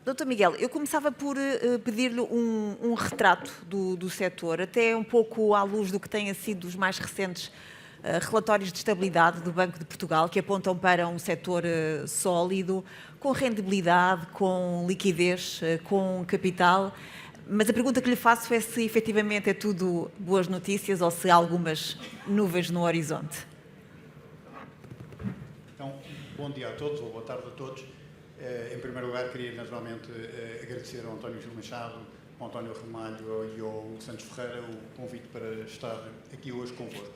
Doutor Miguel, eu começava por pedir-lhe um retrato do setor, até um pouco à luz do que têm sido os mais recentes relatórios de estabilidade do Banco de Portugal, que apontam para um setor sólido, com rendibilidade, com liquidez, com capital. Mas a pergunta que lhe faço é se efetivamente é tudo boas notícias ou se há algumas nuvens no horizonte. Então, bom dia a todos, ou boa tarde a todos. Em primeiro lugar, queria naturalmente agradecer ao António Gil Machado, ao António Ramalho e ao Santos Ferreira o convite para estar aqui hoje convosco.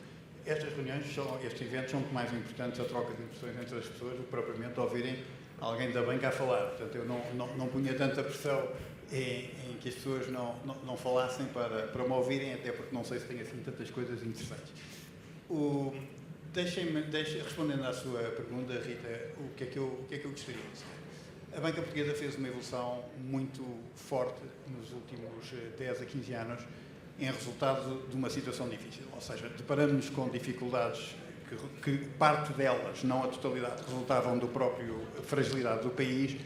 Estas reuniões, estes eventos são muito mais importantes, a troca de impressões entre as pessoas, do que propriamente ouvirem alguém da banca a falar. Portanto, eu não punha tanta pressão em que as pessoas não falassem para me ouvirem, até porque não sei se tem assim tantas coisas interessantes. Respondendo à sua pergunta, Rita, o que é que eu gostaria de dizer? A banca portuguesa fez uma evolução muito forte nos últimos 10 a 15 anos em resultado de uma situação difícil. Ou seja, deparamos-nos com dificuldades que parte delas, não a totalidade, resultavam da própria fragilidade do país.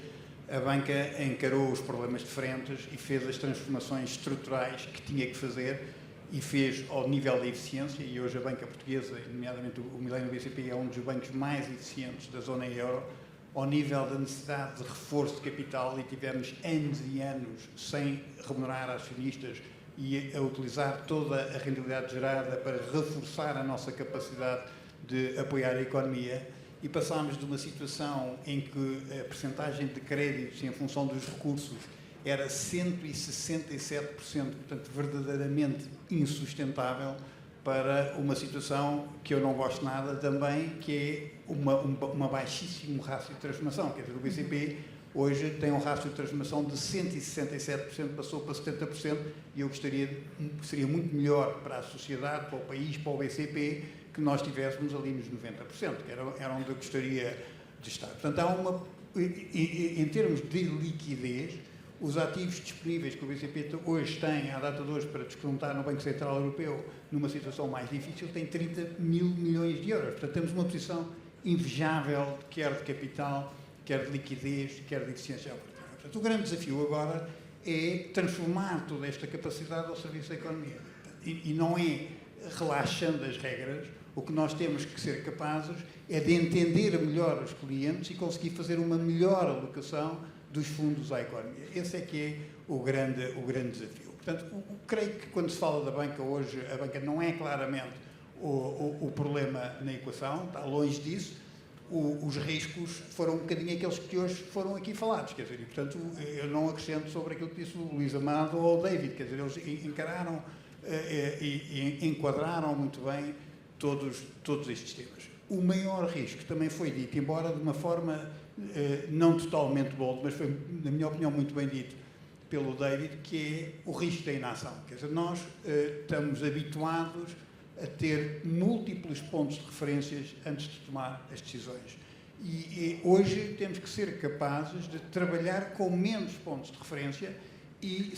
A banca encarou os problemas de frente e fez as transformações estruturais que tinha que fazer e fez ao nível da eficiência, e hoje a banca portuguesa, nomeadamente o Millennium BCP, é um dos bancos mais eficientes da zona euro, ao nível da necessidade de reforço de capital, e tivemos anos e anos sem remunerar acionistas e a utilizar toda a rendibilidade gerada para reforçar a nossa capacidade de apoiar a economia, e passámos de uma situação em que a percentagem de créditos em função dos recursos era 167%, portanto, verdadeiramente insustentável, para uma situação que eu não gosto nada também, que é uma baixíssimo rácio de transformação. Quer dizer, o BCP hoje tem um rácio de transformação de 167%, passou para 70%, e eu gostaria, seria muito melhor para a sociedade, para o país, para o BCP, que nós estivéssemos ali nos 90%, que era onde eu gostaria de estar. Portanto, em termos de liquidez, os ativos disponíveis que o BCP hoje tem, à data de hoje, para descontar no Banco Central Europeu, numa situação mais difícil, tem 30 mil milhões de euros. Portanto, temos uma posição invejável, quer de capital, quer de liquidez, quer de eficiência operativa. Portanto, o grande desafio agora é transformar toda esta capacidade ao serviço da economia. E não é relaxando as regras. O que nós temos que ser capazes é de entender melhor os clientes e conseguir fazer uma melhor alocação dos fundos à economia. Esse é que é o grande desafio. Portanto, creio que quando se fala da banca hoje, a banca não é claramente o problema na equação, está longe disso. Os riscos foram um bocadinho aqueles que hoje foram aqui falados, quer dizer, e, portanto, eu não acrescento sobre aquilo que disse o Luís Amado ou o David, quer dizer, eles encararam e enquadraram muito bem todos estes temas. O maior risco também foi dito, embora de uma forma não totalmente bold, mas foi, na minha opinião, muito bem dito pelo David, que é o risco da inação. Quer dizer, nós estamos habituados a ter múltiplos pontos de referências antes de tomar as decisões. E hoje temos que ser capazes de trabalhar com menos pontos de referência e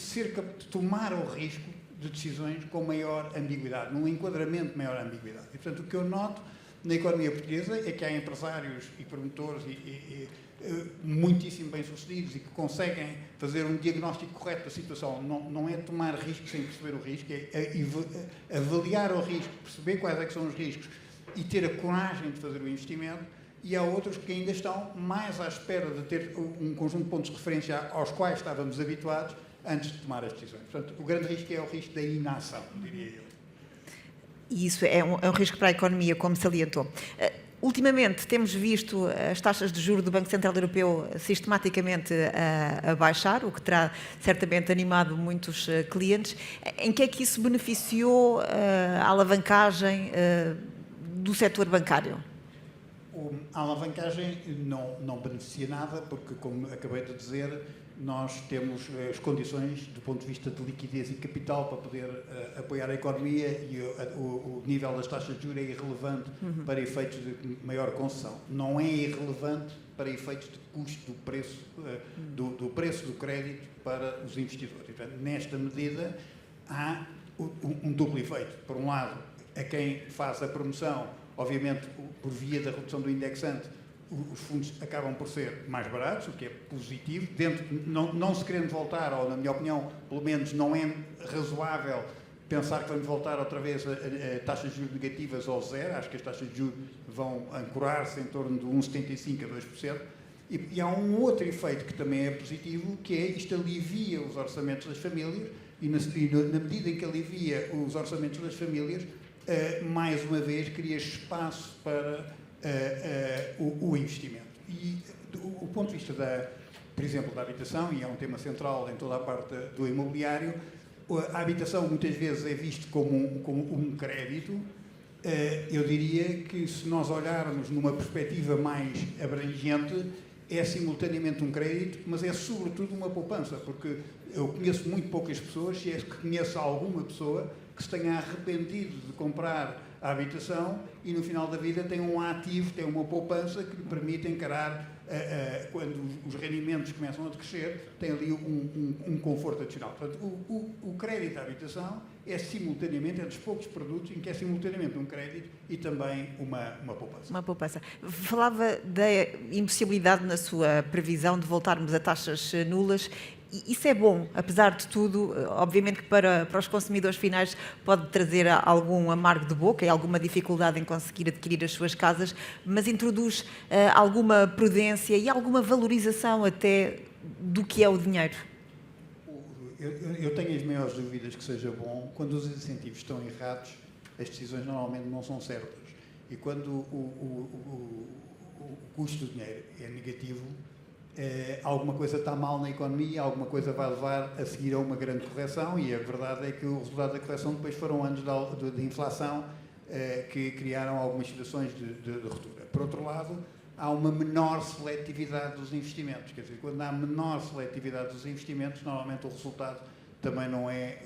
tomar o risco de decisões com maior ambiguidade, num enquadramento de maior ambiguidade. E, portanto, o que eu noto na economia portuguesa é que há empresários e promotores muitíssimo bem-sucedidos e que conseguem fazer um diagnóstico correto da situação. Não é tomar risco sem perceber o risco, é avaliar o risco, perceber quais é que são os riscos e ter a coragem de fazer o investimento. E há outros que ainda estão mais à espera de ter um conjunto de pontos de referência aos quais estávamos habituados antes de tomar as decisões. Portanto, o grande risco é o risco da inação, diria eu. E isso é um risco para a economia, como salientou. Ultimamente temos visto as taxas de juros do Banco Central Europeu sistematicamente a baixar, o que terá certamente animado muitos clientes. Em que é que isso beneficiou a alavancagem do setor bancário? A alavancagem não beneficia nada, porque, como acabei de dizer, nós temos as condições do ponto de vista de liquidez e capital para poder apoiar a economia, e o nível das taxas de juros é irrelevante para efeitos de maior concessão. Não é irrelevante para efeitos de custo do preço do crédito para os investidores. E, portanto, nesta medida, há um duplo efeito. Por um lado, a quem faz a promoção, obviamente, por via da redução do indexante, os fundos acabam por ser mais baratos, o que é positivo, não se querendo voltar, ou na minha opinião, pelo menos não é razoável pensar que vamos voltar outra vez a taxas de juros negativas ao zero. Acho que as taxas de juros vão ancorar-se em torno de 1,75% a 2%. E há um outro efeito que também é positivo, que é isto alivia os orçamentos das famílias e na medida em que alivia os orçamentos das famílias, mais uma vez cria espaço para o investimento. E o ponto de vista, por exemplo, da habitação, e é um tema central em toda a parte do imobiliário, a habitação muitas vezes é visto como um crédito. Eu diria que se nós olharmos numa perspectiva mais abrangente, é simultaneamente um crédito, mas é sobretudo uma poupança, porque eu conheço muito poucas pessoas, se é que conheço alguma pessoa, que se tenha arrependido de comprar a habitação e no final da vida tem um ativo, tem uma poupança que lhe permite encarar, quando os rendimentos começam a crescer, tem ali um conforto adicional. Portanto, o crédito à habitação é simultaneamente, é dos poucos produtos em que é simultaneamente um crédito e também uma poupança. Uma poupança. Falava da impossibilidade na sua previsão de voltarmos a taxas nulas. Isso é bom, apesar de tudo, obviamente que para os consumidores finais pode trazer algum amargo de boca e alguma dificuldade em conseguir adquirir as suas casas, mas introduz alguma prudência e alguma valorização até do que é o dinheiro. Eu tenho as maiores dúvidas que seja bom. Quando os incentivos estão errados, as decisões normalmente não são certas. E quando o custo do dinheiro é negativo, alguma coisa está mal na economia, alguma coisa vai levar a seguir a uma grande correção, e a verdade é que o resultado da correção depois foram anos de inflação que criaram algumas situações de ruptura. Por outro lado, há uma menor seletividade dos investimentos. Quer dizer, quando há menor seletividade dos investimentos, normalmente o resultado também não é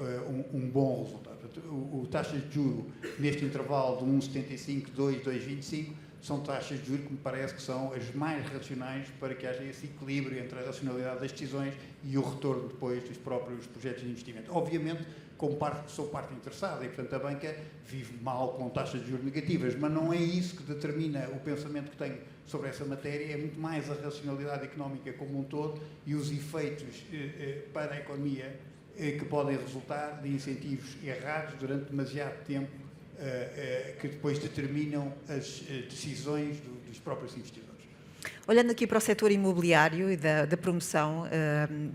um bom resultado. O taxas de juro neste intervalo de 1,75, 2, 2,25 são taxas de juros que me parece que são as mais racionais para que haja esse equilíbrio entre a racionalidade das decisões e o retorno depois dos próprios projetos de investimento. Obviamente, sou parte interessada e, portanto, a banca vive mal com taxas de juros negativas, mas não é isso que determina o pensamento que tenho sobre essa matéria, é muito mais a racionalidade económica como um todo e os efeitos para a economia que podem resultar de incentivos errados durante demasiado tempo, que depois determinam as decisões dos próprios investidores. Olhando aqui para o setor imobiliário e da promoção,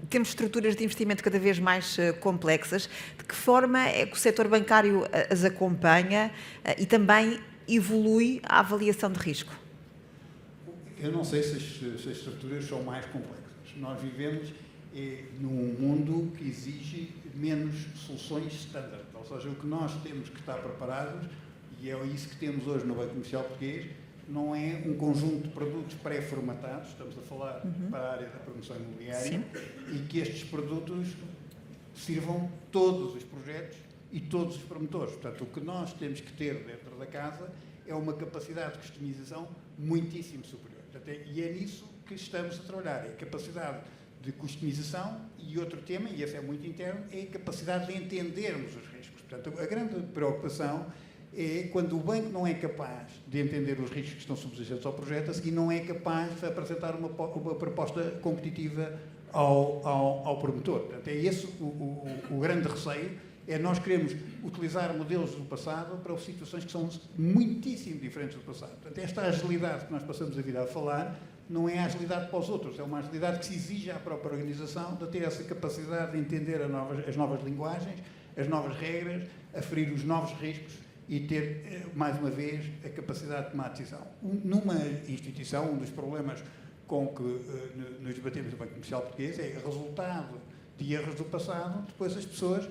temos estruturas de investimento cada vez mais complexas. De que forma é que o setor bancário as acompanha e também evolui a avaliação de risco? Eu não sei se as estruturas são mais complexas. Nós vivemos num mundo que exige menos soluções standard. Ou seja, o que nós temos que estar preparados, e é isso que temos hoje no Banco Comercial Português, não é um conjunto de produtos pré-formatados, estamos a falar para a área da promoção imobiliária, sim, e que estes produtos sirvam todos os projetos e todos os promotores. Portanto, o que nós temos que ter dentro da casa é uma capacidade de customização muitíssimo superior. Portanto, e é nisso que estamos a trabalhar, é a capacidade de customização e outro tema, e esse é muito interno, é a capacidade de entendermos os riscos. Portanto, a grande preocupação é quando o banco não é capaz de entender os riscos que estão subjacentes ao projeto, a seguir não é capaz de apresentar uma proposta competitiva ao promotor. Portanto, é esse o grande receio, é nós queremos utilizar modelos do passado para situações que são muitíssimo diferentes do passado. Portanto, esta agilidade que nós passamos a vida a falar não é a agilidade para os outros, é uma agilidade que se exige à própria organização de ter essa capacidade de entender as novas linguagens, as novas regras, aferir os novos riscos e ter, mais uma vez, a capacidade de tomar decisão. Numa instituição, um dos problemas com que nos debatemos no Banco Comercial Português é o resultado de erros do passado, depois as pessoas,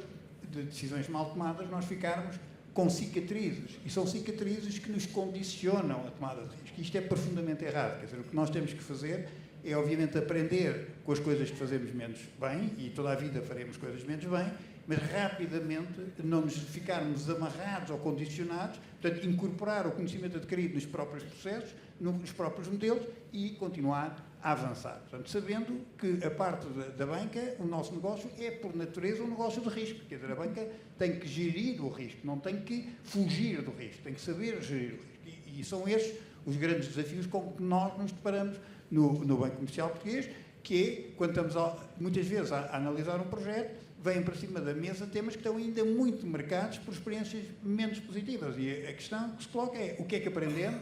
de decisões mal tomadas, nós ficarmos com cicatrizes, e são cicatrizes que nos condicionam a tomada de risco. Isto é profundamente errado. Quer dizer, o que nós temos que fazer é, obviamente, aprender com as coisas que fazemos menos bem, e toda a vida faremos coisas menos bem, mas rapidamente não nos ficarmos amarrados ou condicionados, portanto, incorporar o conhecimento adquirido nos próprios processos, nos próprios modelos e continuar a avançar. Portanto, sabendo que a parte da banca, o nosso negócio é, por natureza, um negócio de risco. Quer dizer, a banca tem que gerir o risco, não tem que fugir do risco, tem que saber gerir o risco. E são esses os grandes desafios com que nós nos deparamos no Banco Comercial Português, que é, quando estamos muitas vezes a analisar um projeto, vêm para cima da mesa temas que estão ainda muito marcados por experiências menos positivas. E a questão que se coloca é o que é que aprendemos,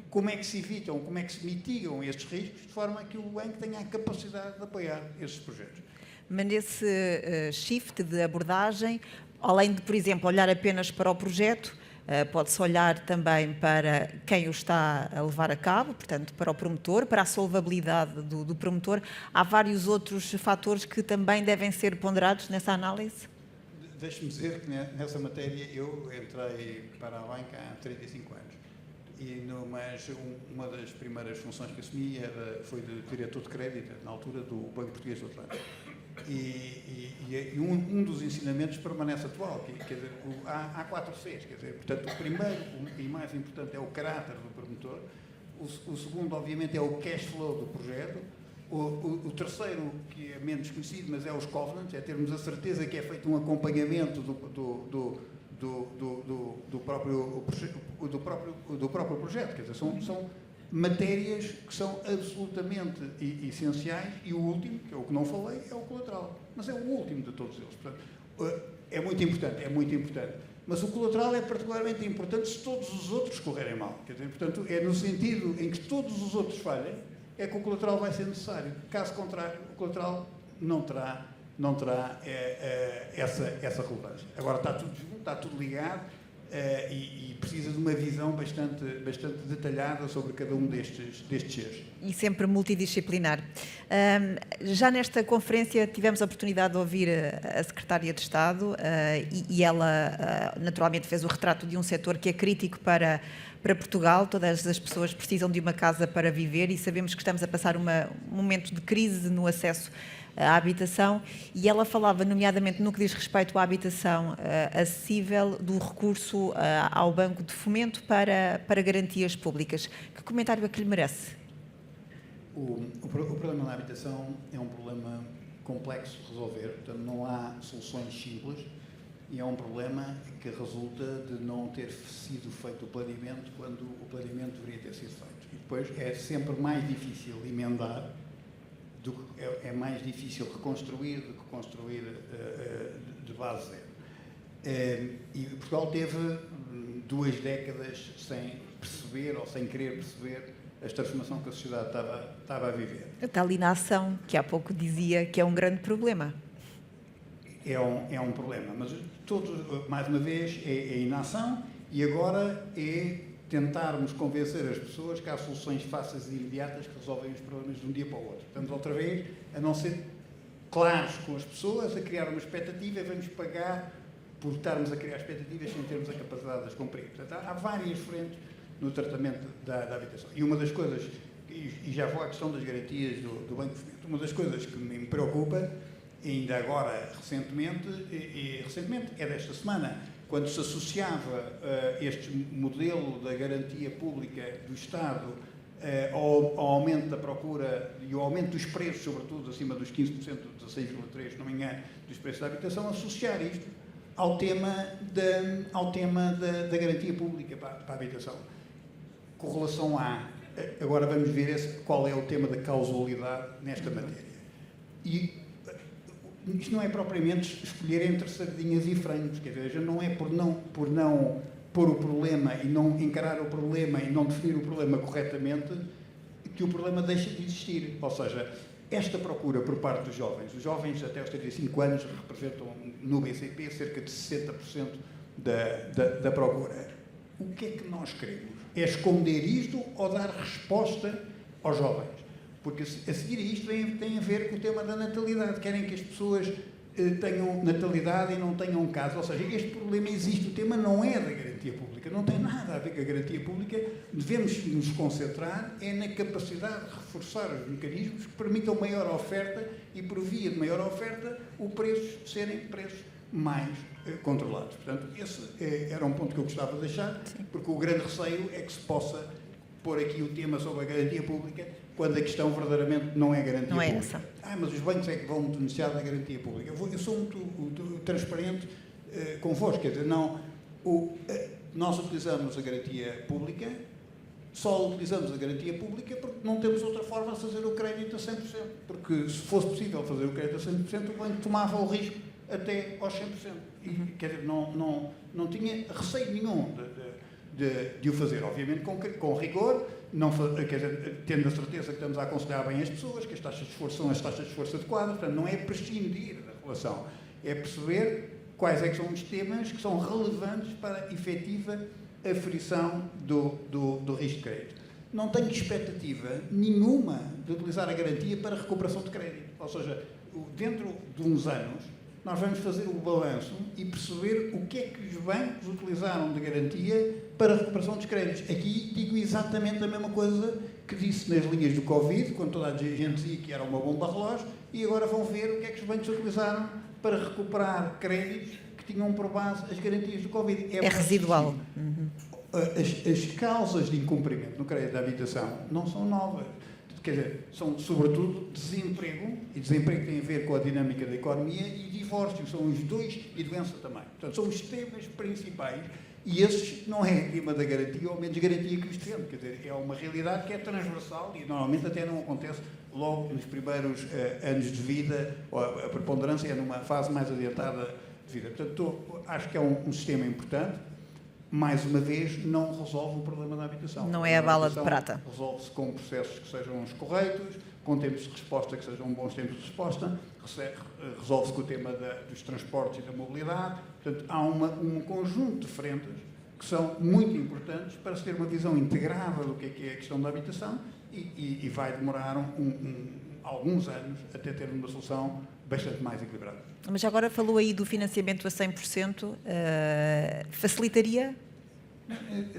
como é que se evitam, como é que se mitigam estes riscos, de forma que o banco tenha a capacidade de apoiar estes projetos. Mas nesse shift de abordagem, além de, por exemplo, olhar apenas para o projeto, pode-se olhar também para quem o está a levar a cabo, portanto, para o promotor, para a solvabilidade do promotor. Há vários outros fatores que também devem ser ponderados nessa análise? Deixe-me dizer que nessa matéria eu entrei para a banca há 35 anos. Mas uma das primeiras funções que assumi foi de diretor de crédito, na altura do Banco Português do Atlântico. E um dos ensinamentos permanece atual, quer dizer, há 4 Cs, quer dizer, portanto, o primeiro e mais importante é o caráter do promotor, o segundo, obviamente, é o cash flow do projeto, o terceiro, que é menos conhecido, mas é os covenants, é termos a certeza que é feito um acompanhamento do próprio projeto, quer dizer, são matérias que são absolutamente essenciais, e o último, que é o que não falei, é o colateral, mas é o último de todos eles. Portanto, é muito importante, mas o colateral é particularmente importante se todos os outros correrem mal, quer dizer, portanto, é no sentido em que todos os outros falhem, é que o colateral vai ser necessário. Caso contrário, o colateral não terá essa relevância. Agora está tudo junto, está tudo ligado, e precisa de uma visão bastante detalhada sobre cada um destes seres. E sempre multidisciplinar. Já nesta conferência tivemos a oportunidade de ouvir a Secretária de Estado, e ela naturalmente fez o retrato de um setor que é crítico para Portugal. Todas as pessoas precisam de uma casa para viver e sabemos que estamos a passar um momento de crise no acesso à habitação, e ela falava, nomeadamente no que diz respeito à habitação acessível, do recurso ao Banco de Fomento para garantias públicas. Que comentário é que lhe merece? O problema da habitação é um problema complexo de resolver, portanto não há soluções simples, e é um problema que resulta de não ter sido feito o planeamento quando o planeamento deveria ter sido feito. E depois é sempre mais difícil emendar, é mais difícil reconstruir do que construir de base zero. E Portugal teve 2 décadas sem perceber ou sem querer perceber a transformação que a sociedade estava a viver. A tal inação, que há pouco dizia que é um grande problema. É um problema, mas mais uma vez, é inação, e agora é tentarmos convencer as pessoas que há soluções fáceis e imediatas que resolvem os problemas de um dia para o outro. Estamos outra vez a não ser claros com as pessoas, a criar uma expectativa, e vamos pagar por estarmos a criar expectativas sem termos a capacidade de as cumprir. Portanto, há várias frentes no tratamento da habitação. E uma das coisas, e já vou à questão das garantias do Banco de Fomento, uma das coisas que me preocupa, ainda agora recentemente é desta semana, quando se associava este modelo da garantia pública do Estado ao aumento da procura e ao aumento dos preços, sobretudo acima dos 15%, 16,3%, não me engano, dos preços da habitação, associar isto ao tema da garantia pública para a habitação. Correlação agora vamos ver qual é o tema da causalidade nesta matéria. E isto não é propriamente escolher entre sardinhas e frangos, quer dizer, não é por não pôr o problema e não encarar o problema e não definir o problema corretamente que o problema deixa de existir. Ou seja, esta procura por parte dos jovens até aos 35 anos representam no BCP cerca de 60% da procura. O que é que nós queremos? É esconder isto ou dar resposta aos jovens? Porque a seguir a isto tem a ver com o tema da natalidade. Querem que as pessoas tenham natalidade e não tenham casa. Ou seja, este problema existe. O tema não é da garantia pública. Não tem nada a ver com a garantia pública. Devemos nos concentrar na capacidade de reforçar os mecanismos que permitam maior oferta e, por via de maior oferta, os preços serem preços mais controlados. Portanto, esse era um ponto que eu gostava de deixar, porque o grande receio é que se possa pôr aqui o tema sobre a garantia pública, quando a questão verdadeiramente não é garantia pública. Essa. Mas os bancos é que vão beneficiar da garantia pública. Eu sou muito transparente convosco, quer dizer, nós utilizamos a garantia pública só utilizamos a garantia pública porque não temos outra forma de fazer o crédito a 100%. Porque se fosse possível fazer o crédito a 100%, o banco tomava o risco até aos 100%. E, quer dizer, não tinha receio nenhum de o fazer. Obviamente com rigor, quer dizer, tendo a certeza que estamos a aconselhar bem as pessoas, que as taxas de esforço são as taxas de esforço adequadas, portanto, não é prescindir da relação, é perceber quais é que são os temas que são relevantes para a efetiva aferição do risco de crédito. Não tenho expectativa nenhuma de utilizar a garantia para recuperação de crédito. Ou seja, dentro de uns anos, nós vamos fazer o balanço e perceber o que é que os bancos utilizaram de garantia para a recuperação dos créditos. Aqui digo exatamente a mesma coisa que disse nas linhas do Covid, quando toda a gente dizia que era uma bomba relógio, e agora vão ver o que é que os bancos utilizaram para recuperar créditos que tinham por base as garantias do Covid. É residual. As causas de incumprimento no crédito da habitação não são novas. Quer dizer, são sobretudo desemprego, e desemprego tem a ver com a dinâmica da economia, e divórcio, são os dois, e doença também. Portanto, são os temas principais, e esses não é tema da garantia ou menos garantia que os defende. Quer dizer, é uma realidade que é transversal e normalmente até não acontece logo nos primeiros anos de vida, ou a preponderância é numa fase mais adiantada de vida. Portanto, acho que é um sistema importante. Mais uma vez, não resolve o problema da habitação. Não é a bala de prata. Resolve-se com processos que sejam os corretos, com tempos de resposta que sejam bons tempos de resposta, resolve-se com o tema dos transportes e da mobilidade. Portanto, há um conjunto de frentes que são muito importantes para se ter uma visão integrada do que é a questão da habitação e vai demorar alguns anos até ter uma solução bastante mais equilibrada. Mas agora falou aí do financiamento a 100%, facilitaria?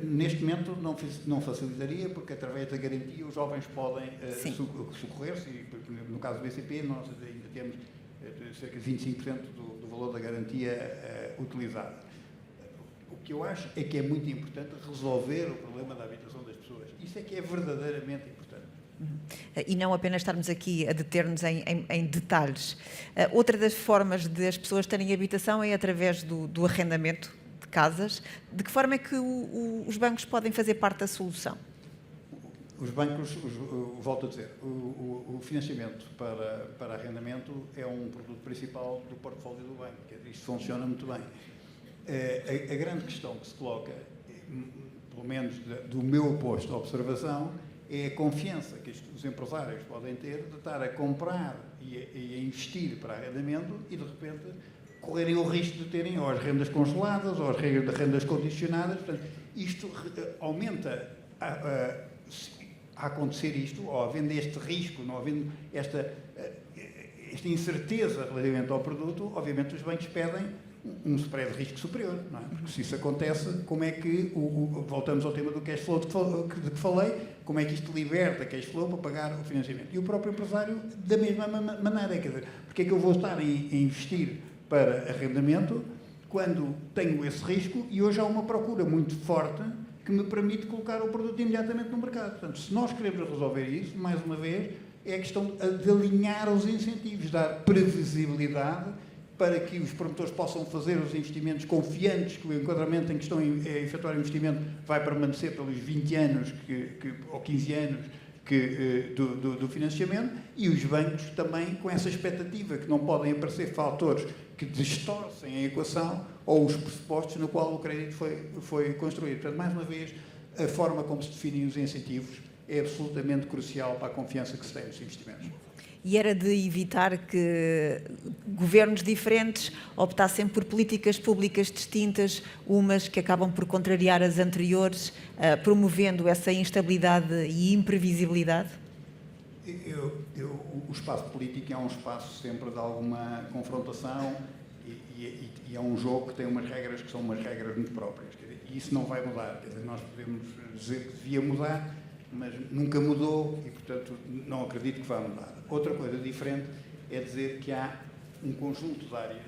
Neste momento não facilitaria, porque através da garantia os jovens podem socorrer-se, e no caso do BCP nós ainda temos cerca de 25% do valor da garantia utilizado. O que eu acho é que é muito importante resolver o problema da habitação das pessoas. Isso é que é verdadeiramente importante. E não apenas estarmos aqui a deter-nos em detalhes. Outra das formas de as pessoas terem habitação é através do arrendamento de casas. De que forma é que os bancos podem fazer parte da solução? Os bancos, volto a dizer, o financiamento para arrendamento é um produto principal do portfólio do banco. Isto funciona muito bem. A grande questão que se coloca, pelo menos do meu posto de observação, é a confiança que os empresários podem ter de estar a comprar e a investir para arrendamento e, de repente, correrem o risco de terem ou as rendas congeladas ou as rendas condicionadas. Portanto, isto aumenta, a acontecer isto, ou havendo este risco, não havendo esta incerteza relativamente ao produto, obviamente os bancos pedem um spread de risco superior, não é? Porque se isso acontece, como é que, voltamos ao tema do cash flow de que falei, como é que isto liberta cash flow para pagar o financiamento? E o próprio empresário, da mesma maneira, quer dizer, porque é que eu vou estar a investir para arrendamento quando tenho esse risco e hoje há uma procura muito forte que me permite colocar o produto imediatamente no mercado. Portanto, se nós queremos resolver isso, mais uma vez, é a questão de alinhar os incentivos, dar previsibilidade para que os promotores possam fazer os investimentos confiantes que o enquadramento em que estão a efetuar o investimento vai permanecer pelos 20 anos ou 15 anos do financiamento, e os bancos também com essa expectativa que não podem aparecer fatores que distorcem a equação ou os pressupostos no qual o crédito foi construído. Portanto, mais uma vez, a forma como se definem os incentivos é absolutamente crucial para a confiança que se tem nos investimentos. E era de evitar que governos diferentes optassem por políticas públicas distintas, umas que acabam por contrariar as anteriores, promovendo essa instabilidade e imprevisibilidade? O espaço político é um espaço sempre de alguma confrontação e é um jogo que tem umas regras que são umas regras muito próprias. E isso não vai mudar. Quer dizer, nós podemos dizer que devia mudar, mas nunca mudou e, portanto, não acredito que vá mudar. Outra coisa diferente é dizer que há um conjunto de áreas,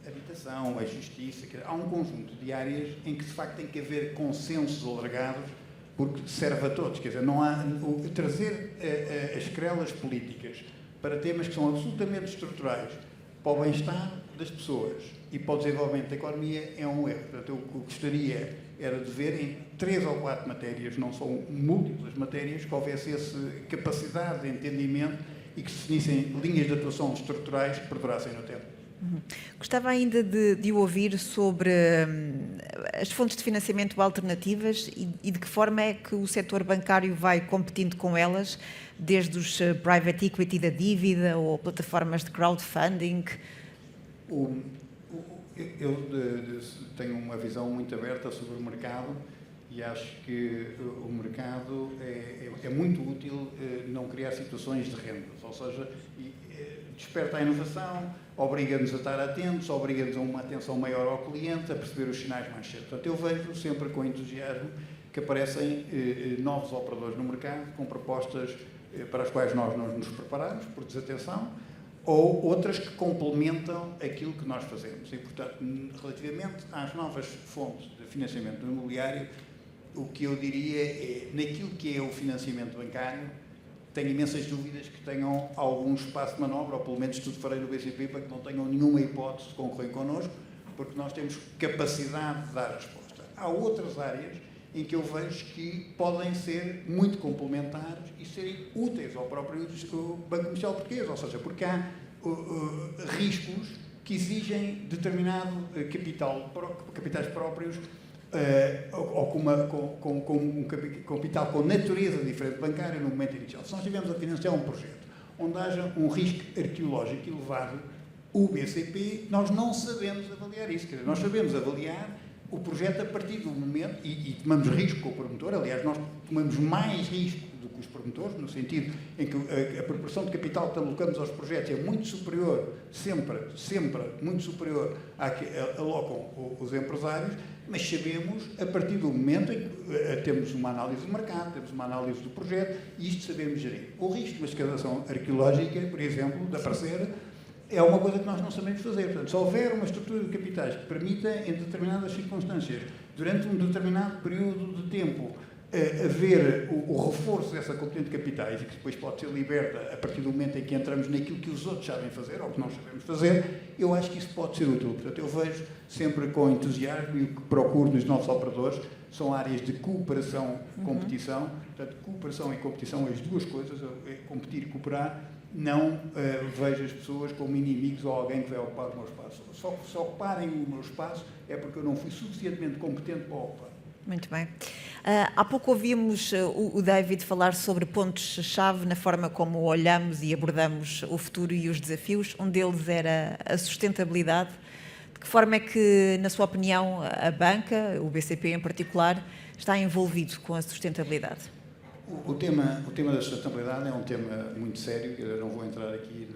habitação, a justiça, há um conjunto de áreas em que, de facto, tem que haver consensos alargados, porque serve a todos. Quer dizer, não há, trazer as querelas políticas para temas que são absolutamente estruturais para o bem-estar das pessoas e para o desenvolvimento da economia é um erro. Portanto, eu gostaria era de ver em 3 ou 4 matérias, não são múltiplas matérias, que houvesse essa capacidade de entendimento e que se definissem linhas de atuação estruturais que perdurassem no tempo. Gostava ainda de o ouvir sobre as fontes de financiamento alternativas e de que forma é que o setor bancário vai competindo com elas, desde os private equity da dívida ou plataformas de crowdfunding. Eu tenho uma visão muito aberta sobre o mercado e acho que o mercado é muito útil não criar situações de rendas, ou seja, desperta a inovação, obriga-nos a estar atentos, obriga-nos a uma atenção maior ao cliente, a perceber os sinais mais cedo. Portanto, eu vejo sempre com entusiasmo que aparecem novos operadores no mercado com propostas para as quais nós não nos preparamos, por desatenção, ou outras que complementam aquilo que nós fazemos. E, portanto, relativamente às novas fontes de financiamento do imobiliário, o que eu diria é, naquilo que é o financiamento bancário, tenho imensas dúvidas que tenham algum espaço de manobra, ou pelo menos tudo farei no BCP, para que não tenham nenhuma hipótese de concorrer connosco, porque nós temos capacidade de dar resposta. Há outras áreas em que eu vejo que podem ser muito complementares e serem úteis ao próprio Banco Comercial Português, ou seja, porque há riscos que exigem determinado capitais próprios, ou com um capital com natureza diferente bancária no momento inicial. Se nós estivermos a financiar um projeto onde haja um risco arqueológico elevado, o BCP, nós não sabemos avaliar isso. Quer dizer, nós sabemos avaliar o projeto a partir do momento, e tomamos risco com o promotor, aliás, nós tomamos mais risco do que os promotores, no sentido em que a proporção de capital que colocamos aos projetos é muito superior, sempre muito superior à que alocam os empresários, mas sabemos, a partir do momento em que temos uma análise do mercado, temos uma análise do projeto, e isto sabemos gerir. O risco de uma escavação arqueológica, por exemplo, de aparecer, é uma coisa que nós não sabemos fazer. Portanto, se houver uma estrutura de capitais que permita, em determinadas circunstâncias, durante um determinado período de tempo, haver o reforço dessa componente de capitais e que depois pode ser liberta a partir do momento em que entramos naquilo que os outros sabem fazer ou que nós sabemos fazer, eu acho que isso pode ser útil. Portanto, eu vejo sempre com entusiasmo e o que procuro nos nossos operadores são áreas de cooperação e competição. Portanto, cooperação e competição, as duas coisas, competir e cooperar. Não vejo as pessoas como inimigos ou alguém que vai ocupar o meu espaço. Se ocuparem o meu espaço é porque eu não fui suficientemente competente para ocupar. Muito bem. Há pouco ouvimos o David falar sobre pontos-chave na forma como olhamos e abordamos o futuro e os desafios. Um deles era a sustentabilidade. De que forma é que, na sua opinião, a banca, o BCP em particular, está envolvido com a sustentabilidade? O tema da sustentabilidade é um tema muito sério, eu não vou entrar aqui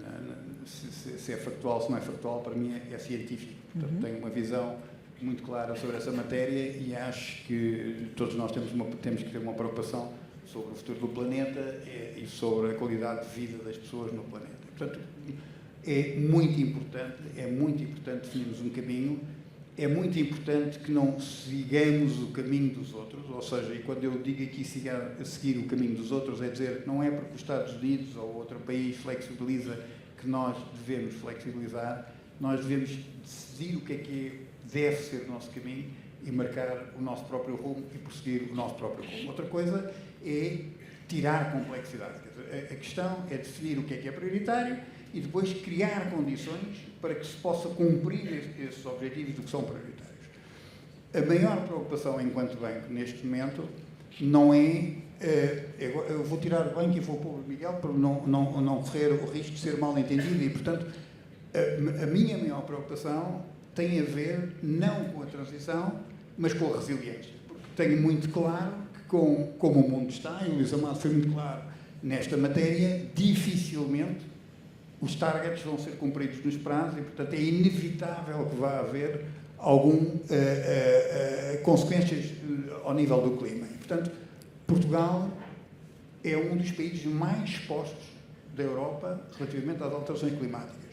se é factual, se não é factual, para mim é científico. Portanto, tenho uma visão muito clara sobre essa matéria e acho que todos nós temos que ter uma preocupação sobre o futuro do planeta e sobre a qualidade de vida das pessoas no planeta. Portanto, é muito importante definirmos um caminho. É muito importante que não sigamos o caminho dos outros, ou seja, e quando eu digo aqui seguir o caminho dos outros, é dizer que não é porque os Estados Unidos ou outro país flexibiliza que nós devemos flexibilizar, nós devemos decidir o que é deve ser o nosso caminho e marcar o nosso próprio rumo e prosseguir o nosso próprio rumo. Outra coisa é tirar complexidade. Quer dizer, a questão é definir o que é prioritário e depois criar condições para que se possa cumprir esses objetivos do que são prioritários. A maior preocupação enquanto banco neste momento não é eu vou tirar o banco e vou pôr o Miguel para não correr o risco de ser mal entendido e, portanto, a minha maior preocupação tem a ver não com a transição, mas com a resiliência. Porque tenho muito claro que como o mundo está, e o Luís Amado foi muito claro nesta matéria, dificilmente os targets vão ser cumpridos nos prazos e, portanto, é inevitável que vá haver consequências ao nível do clima. E, portanto, Portugal é um dos países mais expostos da Europa relativamente às alterações climáticas.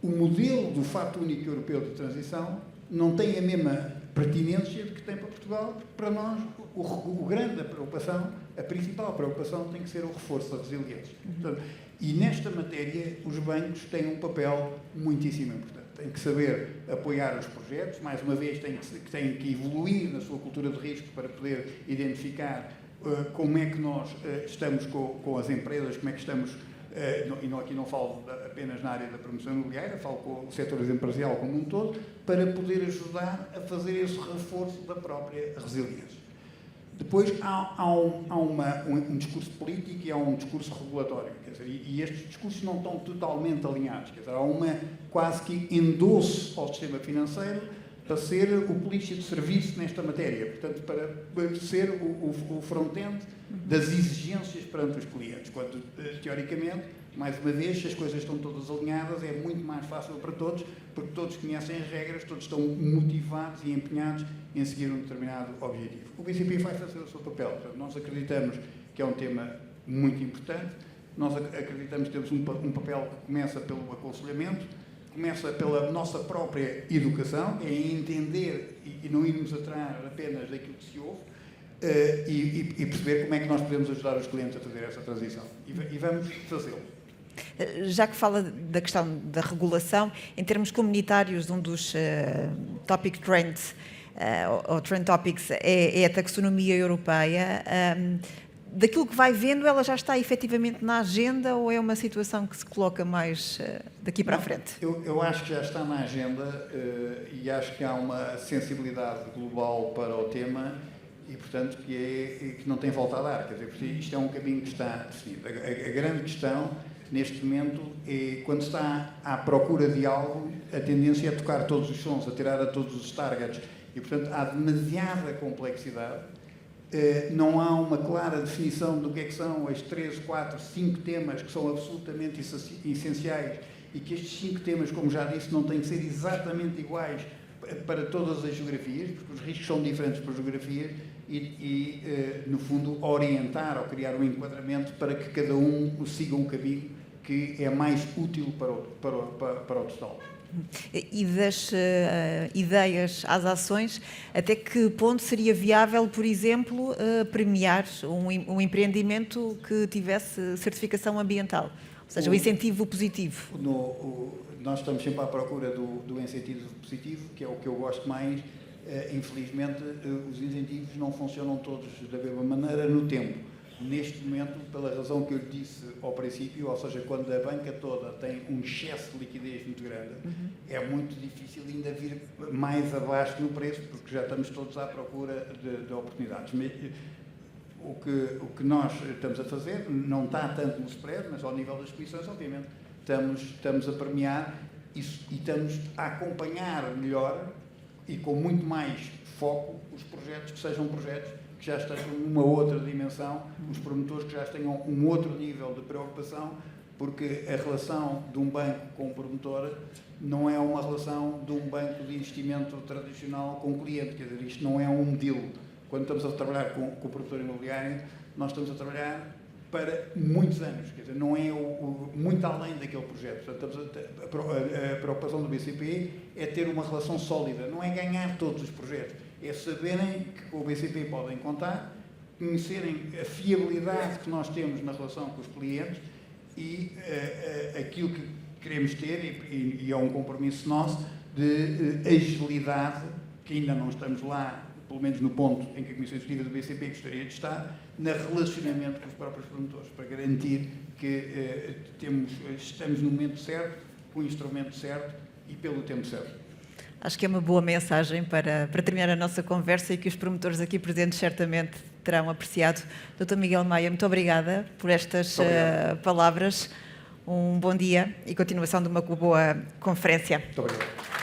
O modelo do Fato Único Europeu de Transição não tem a mesma pertinência que tem para Portugal, porque para nós a principal preocupação tem que ser o reforço da resiliência. Portanto, e nesta matéria os bancos têm um papel muitíssimo importante. tem que saber apoiar os projetos, mais uma vez tem que evoluir na sua cultura de risco para poder identificar como é que nós estamos com as empresas, como é que estamos, aqui não falo apenas na área da promoção imobiliária, falo com o setor empresarial como um todo, para poder ajudar a fazer esse reforço da própria resiliência. Depois há um discurso político e há um discurso regulatório, quer dizer, e estes discursos não estão totalmente alinhados, quer dizer, há uma quase que endosso ao sistema financeiro para ser o polícia de serviço nesta matéria, portanto, para ser o front-end das exigências perante os clientes, quando, teoricamente, mais uma vez, se as coisas estão todas alinhadas, é muito mais fácil para todos, porque todos conhecem as regras, todos estão motivados e empenhados em seguir um determinado objetivo. O BCP vai fazer o seu papel, portanto, nós acreditamos que é um tema muito importante, nós acreditamos que temos um papel que começa pelo aconselhamento, começa pela nossa própria educação, é entender e não irmos atrás apenas daquilo que se ouve, e perceber como é que nós podemos ajudar os clientes a fazer essa transição. E vamos fazê-lo. Já que fala da questão da regulação, em termos comunitários, um dos topic trends, ou trend topics, é a taxonomia europeia. Daquilo que vai vendo, ela já está efetivamente na agenda ou é uma situação que se coloca mais daqui para a frente? Eu acho que já está na agenda e acho que há uma sensibilidade global para o tema e, portanto, que não tem volta a dar. Quer dizer, porque isto é um caminho que está definido. A grande questão, neste momento, é quando se está à procura de algo, a tendência é tocar todos os sons, a tirar a todos os targets e, portanto, há demasiada complexidade. Não há uma clara definição do que é que são as 3, 4, 5 temas que são absolutamente essenciais e que estes 5 temas, como já disse, não têm que ser exatamente iguais para todas as geografias, porque os riscos são diferentes para as geografias no fundo, orientar ou criar um enquadramento para que cada um siga um caminho que é mais útil para o total. E das ideias às ações, até que ponto seria viável, por exemplo, premiar um empreendimento que tivesse certificação ambiental? Ou seja, o incentivo positivo. Nós estamos sempre à procura do incentivo positivo, que é o que eu gosto mais. Infelizmente, os incentivos não funcionam todos da mesma maneira no tempo. Neste momento, pela razão que eu lhe disse ao princípio, ou seja, quando a banca toda tem um excesso de liquidez muito grande, é muito difícil ainda vir mais abaixo no preço, porque já estamos todos à procura de oportunidades. O que nós estamos a fazer não está tanto no spread, mas ao nível das comissões, obviamente, estamos a premiar isso, e estamos a acompanhar melhor e com muito mais foco os projetos que sejam projetos que já estejam numa outra dimensão, os promotores que já tenham um outro nível de preocupação, porque a relação de um banco com o promotor não é uma relação de um banco de investimento tradicional com o cliente, quer dizer, isto não é um deal. Quando estamos a trabalhar com o promotor imobiliário, nós estamos a trabalhar para muitos anos, quer dizer, não é muito além daquele projeto. Portanto, a preocupação do BCP é ter uma relação sólida, não é ganhar todos os projetos, é saberem que com o BCP podem contar, conhecerem a fiabilidade que nós temos na relação com os clientes e aquilo que queremos ter, e é um compromisso nosso, de agilidade, que ainda não estamos lá, pelo menos no ponto em que a Comissão Executiva do BCP gostaria de estar, no relacionamento com os próprios promotores, para garantir que estamos no momento certo, com o instrumento certo e pelo tempo certo. Acho que é uma boa mensagem para terminar a nossa conversa e que os promotores aqui presentes certamente terão apreciado. Dr. Miguel Maia, muito obrigada por estas palavras. Um bom dia e continuação de uma boa conferência. Muito obrigado.